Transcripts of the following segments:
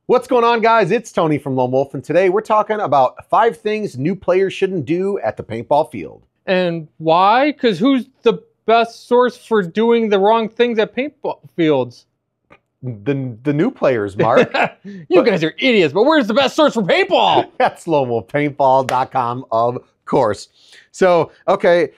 What's going on, guys? It's Tony from Lone Wolf, and today we're talking about 5 things new players shouldn't do at the paintball field. And why? Because who's the best source for doing the wrong things at paintball fields? The new players, Mark. You guys are idiots, but where's the best source for paintball? That's lonewolfpaintball.com, of course. So, okay,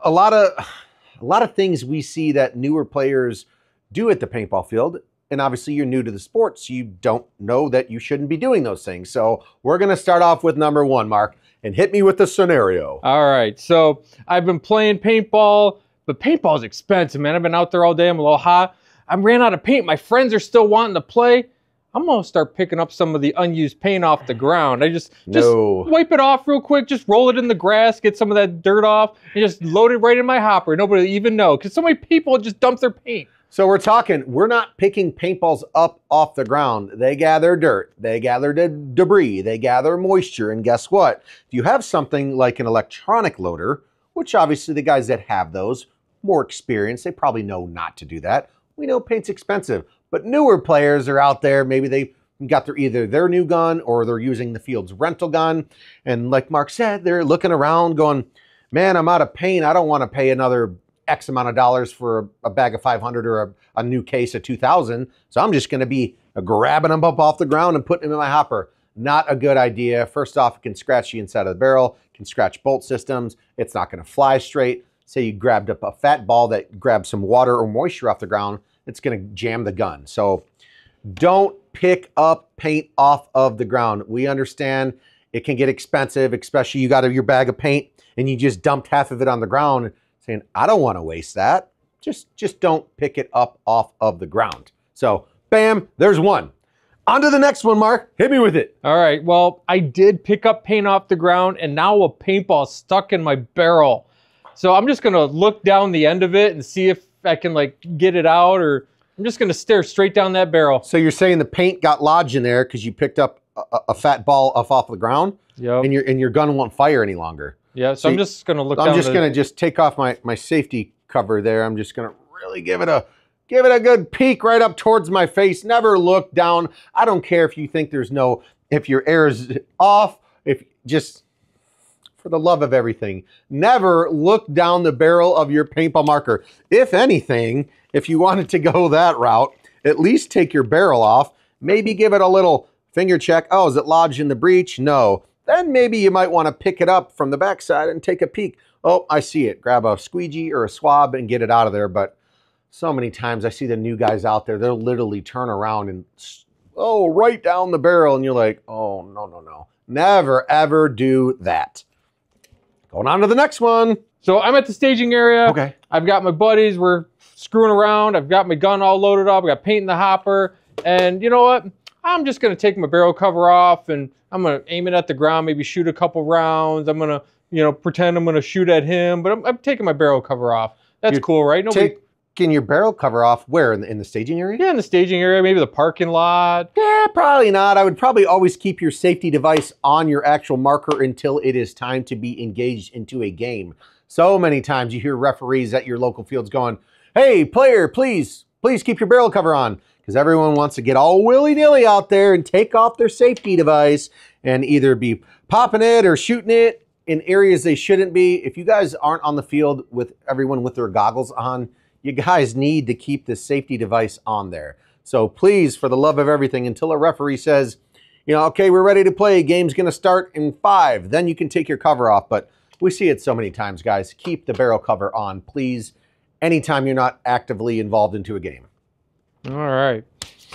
a lot of things we see that newer players do at the paintball field. And obviously you're new to the sport, so you don't know that you shouldn't be doing those things. So we're going to start off with number 1, Mark, and hit me with the scenario. All right, so I've been playing paintball, but paintball is expensive, man. I've been out there all day. I'm a little hot. I ran out of paint. My friends are still wanting to play. I'm going to start picking up some of the unused paint off the ground. I just wipe it off real quick, just roll it in the grass, get some of that dirt off, and just load it right in my hopper. Nobody will even know, because so many people just dump their paint. So we're not picking paintballs up off the ground. They gather dirt, they gather debris, they gather moisture, and guess what? If you have something like an electronic loader, which obviously the guys that have those, more experience, they probably know not to do that. We know paint's expensive, but newer players are out there, maybe they got either their new gun or they're using the field's rental gun. And like Mark said, they're looking around going, man, I'm out of paint. I don't want to pay another X amount of dollars for a bag of 500 or a new case of 2,000. So I'm just going to be grabbing them up off the ground and putting them in my hopper. Not a good idea. First off, it can scratch the inside of the barrel, can scratch bolt systems. It's not going to fly straight. Say you grabbed up a fat ball that grabbed some water or moisture off the ground, it's going to jam the gun. So don't pick up paint off of the ground. We understand it can get expensive, especially you got your bag of paint and you just dumped half of it on the ground saying, I don't want to waste that. Just don't pick it up off of the ground. So, bam, there's one. On to the next one, Mark. Hit me with it. All right, well, I did pick up paint off the ground, and now a paintball is stuck in my barrel. So I'm just going to look down the end of it and see if I can, get it out, or I'm just going to stare straight down that barrel. So you're saying the paint got lodged in there because you picked up a fat ball off the ground? Yep. And your gun won't fire any longer? Yeah, so I'm just going to look down. I'm just going to take off my safety cover there. I'm just going to really give it a good peek right up towards my face. Never look down. I don't care if you think if your air is off, just for the love of everything, never look down the barrel of your paintball marker. If anything, if you wanted to go that route, at least take your barrel off, maybe give it a little finger check. Oh, is it lodged in the breech? No. Then maybe you might want to pick it up from the backside and take a peek. Oh, I see it. Grab a squeegee or a swab and get it out of there. But so many times I see the new guys out there, they'll literally turn around and, right down the barrel. And you're like, oh, no. Never, ever do that. Going on to the next one. So I'm at the staging area. Okay. I've got my buddies. We're screwing around. I've got my gun all loaded up. I got paint in the hopper. And you know what? I'm just going to take my barrel cover off and I'm going to aim it at the ground, maybe shoot a couple rounds. I'm going to, pretend I'm going to shoot at him, but I'm taking my barrel cover off. That's cool, right? Taking your barrel cover off where? In the staging area? Yeah, in the staging area, maybe the parking lot. Yeah, probably not. I would probably always keep your safety device on your actual marker until it is time to be engaged into a game. So many times you hear referees at your local fields going, hey, player, please keep your barrel cover on. Because everyone wants to get all willy-nilly out there and take off their safety device and either be popping it or shooting it in areas they shouldn't be. If you guys aren't on the field with everyone with their goggles on, you guys need to keep the safety device on there. So please, for the love of everything, until a referee says, okay, we're ready to play, game's going to start in 5, then you can take your cover off. But we see it so many times, guys. Keep the barrel cover on, please, anytime you're not actively involved into a game. All right.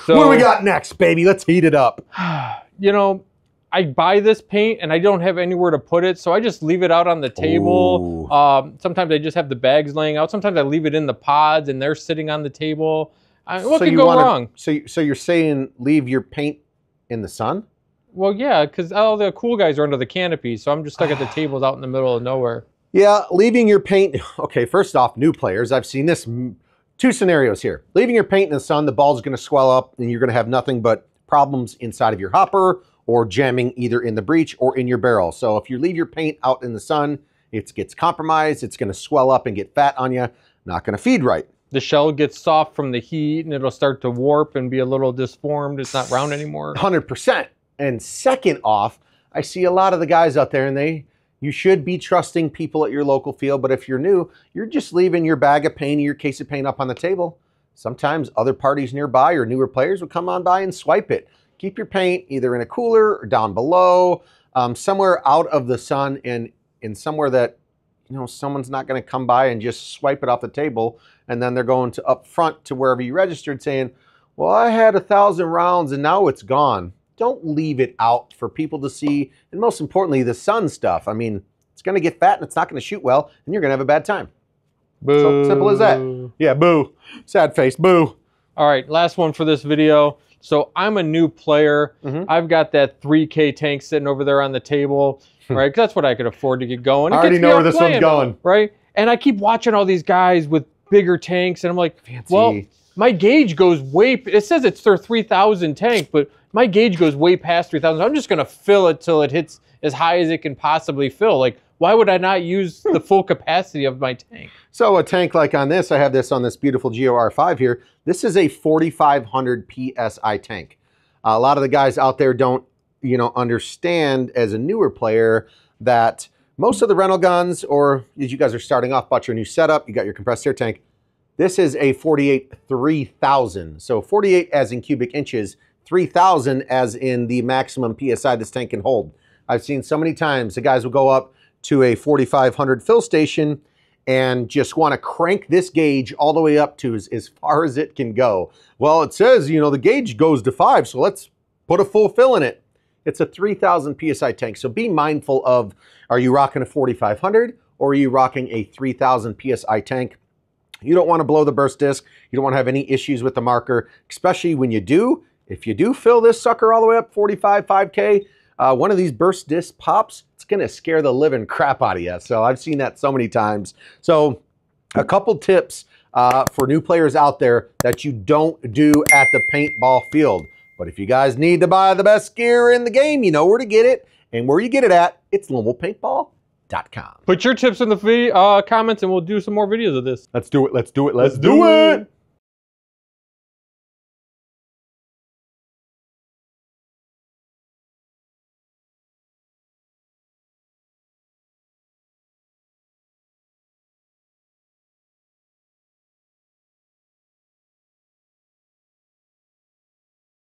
So, what do we got next, baby? Let's heat it up. I buy this paint and I don't have anywhere to put it, so I just leave it out on the table. Sometimes I just have the bags laying out. Sometimes I leave it in the pods and they're sitting on the table. What could go wrong? So you're saying leave your paint in the sun? Well, yeah, because all the cool guys are under the canopy, so I'm just stuck at the tables out in the middle of nowhere. Yeah, leaving your paint. Okay, first off, new players. I've seen this. 2 scenarios here. Leaving your paint in the sun, the ball's going to swell up and you're going to have nothing but problems inside of your hopper or jamming either in the breech or in your barrel. So if you leave your paint out in the sun, it gets compromised. It's going to swell up and get fat on you. Not going to feed right. the shell gets soft from the heat and it'll start to warp and be a little disformed. It's not round anymore. 100%. And second off, I see a lot of the guys out there, and you should be trusting people at your local field, but if you're new, you're just leaving your bag of paint or your case of paint up on the table. Sometimes other parties nearby or newer players will come on by and swipe it. Keep your paint either in a cooler or down below, somewhere out of the sun and in somewhere that someone's not going to come by and just swipe it off the table, and then they're going to up front to wherever you registered saying, well, I had 1,000 rounds and now it's gone. Don't leave it out for people to see, and most importantly, the sun stuff. I mean, it's going to get fat and it's not going to shoot well, and you're going to have a bad time. Boo. So simple as that. Yeah, boo. Sad face, boo. All right, last one for this video. So I'm a new player. I've got that 3K tank sitting over there on the table, right? 'Cause that's what I could afford to get going. I already know where this one's going. Right? And I keep watching all these guys with bigger tanks, and I'm like, fancy. Well, my gauge goes it says it's their 3,000 tank, but my gauge goes way past 3,000. I'm just going to fill it till it hits as high as it can possibly fill. Like, why would I not use the full capacity of my tank? So a tank like on this, I have this on this beautiful GOR5 here. This is a 4,500 PSI tank. A lot of the guys out there don't, understand as a newer player that most of the rental guns, or as you guys are starting off, bought your new setup, you got your compressed air tank. This is a 48 3000. So 48 as in cubic inches, 3,000 as in the maximum PSI this tank can hold. I've seen so many times the guys will go up to a 4,500 fill station and just want to crank this gauge all the way up to as far as it can go. Well, it says, the gauge goes to 5, so let's put a full fill in it. It's a 3,000 PSI tank, so be mindful of, are you rocking a 4,500 or are you rocking a 3,000 PSI tank? You don't want to blow the burst disc. You don't want to have any issues with the marker, especially when you do. If you do fill this sucker all the way up 45, 5K, one of these burst disc pops, it's going to scare the living crap out of you. So I've seen that so many times. So a couple tips for new players out there that you don't do at the paintball field. But if you guys need to buy the best gear in the game, you know where to get it. And where you get it at, it's LevelPaintball.com. Put your tips in the comments and we'll do some more videos of this. Let's do it. Let's do it. Let's do it.